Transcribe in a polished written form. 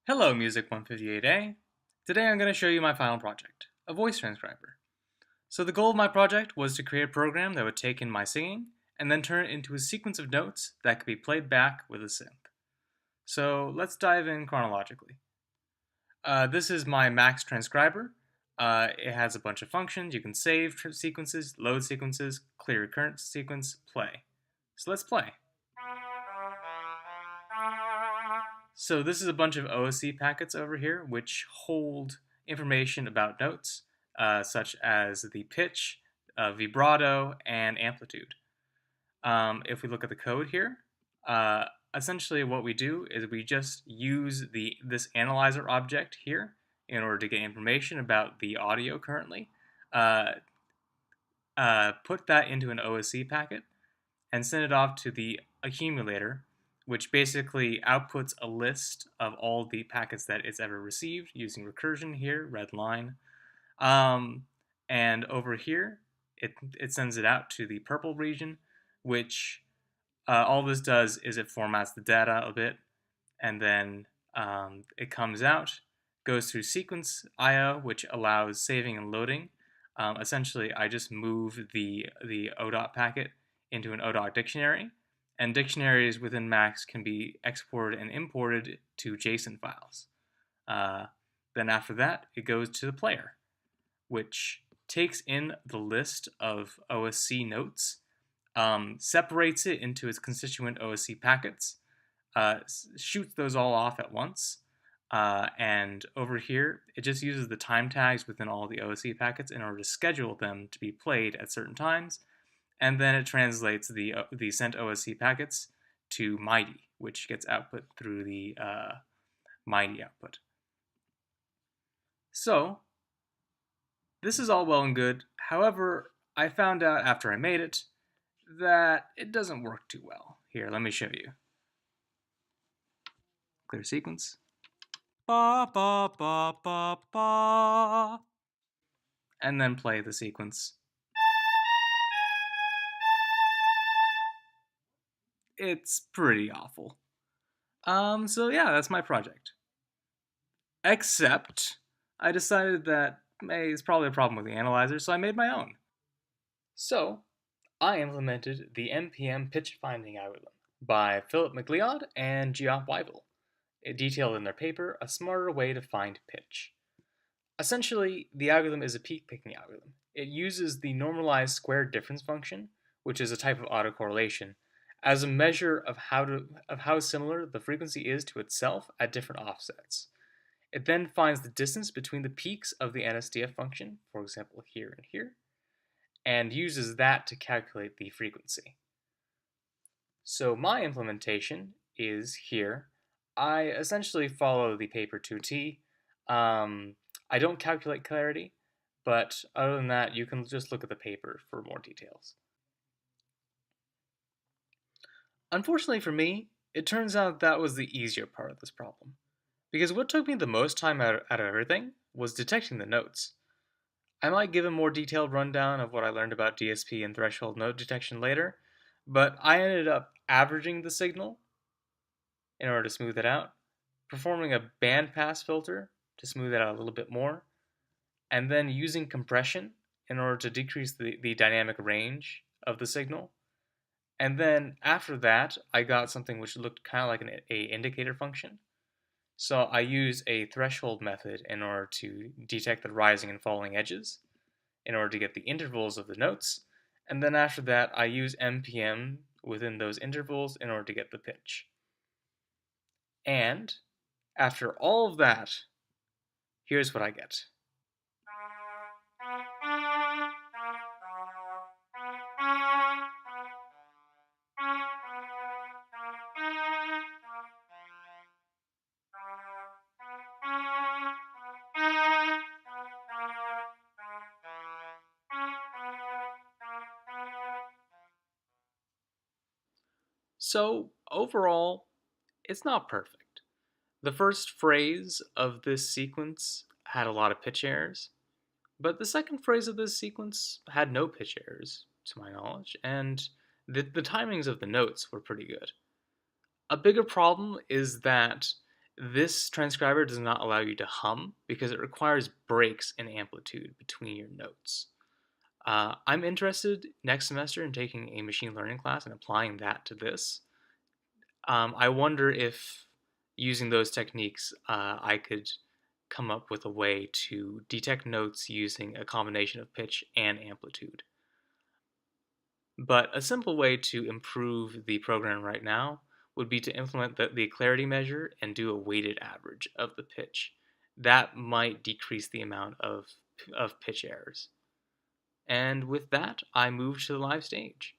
Hello, Music 158A. Today I'm going to show you my final project, a voice transcriber. So the goal of my project was to create a program that would take in my singing and then turn it into a sequence of notes that could be played back with a synth. So let's dive in chronologically. This is my max transcriber. It has a bunch of functions. You can save sequences, load sequences, clear your current sequence, play. So let's play. So this is a bunch of OSC packets over here which hold information about notes, such as the pitch, vibrato, and amplitude. If we look at the code here, essentially what we do is we just use this analyzer object here in order to get information about the audio currently, put that into an OSC packet, and send it off to the accumulator, which basically outputs a list of all the packets that it's ever received using recursion here, red line. And over here, it sends it out to the purple region, which all this does is it formats the data a bit, and then it comes out, goes through sequence I/O, which allows saving and loading. Essentially, I just move the ODOT packet into an ODOT dictionary, and dictionaries within Max can be exported and imported to JSON files. Then after that, it goes to the player, which takes in the list of OSC notes, separates it into its constituent OSC packets, shoots those all off at once, and over here, it just uses the time tags within all the OSC packets in order to schedule them to be played at certain times, and then it translates the sent OSC packets to MIDI, which gets output through the MIDI output. So, this is all well and good. However, I found out after I made it that it doesn't work too well. Here, let me show you. Clear sequence. Ba, ba, ba, ba, ba. And then play the sequence. It's pretty awful. So yeah, that's my project. Except, I decided that it's probably a problem with the analyzer, so I made my own. So, I implemented the MPM pitch finding algorithm by Philip McLeod and Geoff Weibel. It detailed in their paper a smarter way to find pitch. Essentially, the algorithm is a peak picking algorithm. It uses the normalized square difference function, which is a type of autocorrelation, as a measure of how similar the frequency is to itself at different offsets. It then finds the distance between the peaks of the NSDF function, for example here and here, and uses that to calculate the frequency. So my implementation is here. I essentially follow the paper to a T. I don't calculate clarity, but other than that, you can just look at the paper for more details. Unfortunately for me, it turns out that was the easier part of this problem, because what took me the most time out of everything was detecting the notes. I might give a more detailed rundown of what I learned about DSP and threshold note detection later, but I ended up averaging the signal in order to smooth it out, performing a bandpass filter to smooth it out a little bit more, and then using compression in order to decrease the dynamic range of the signal. And then after that, I got something which looked kind of like an indicator function. So I use a threshold method in order to detect the rising and falling edges, in order to get the intervals of the notes, and then after that I use MPM within those intervals in order to get the pitch. And after all of that, here's what I get. So overall, it's not perfect. The first phrase of this sequence had a lot of pitch errors, but the second phrase of this sequence had no pitch errors, to my knowledge, and the timings of the notes were pretty good. A bigger problem is that This transcriber does not allow you to hum because it requires breaks in amplitude between your notes. I'm interested next semester in taking a machine learning class and applying that to this. I wonder if using those techniques, I could come up with a way to detect notes using a combination of pitch and amplitude. But a simple way to improve the program right now would be to implement the clarity measure and do a weighted average of the pitch. That might decrease the amount of pitch errors. And with that, I move to the live stage.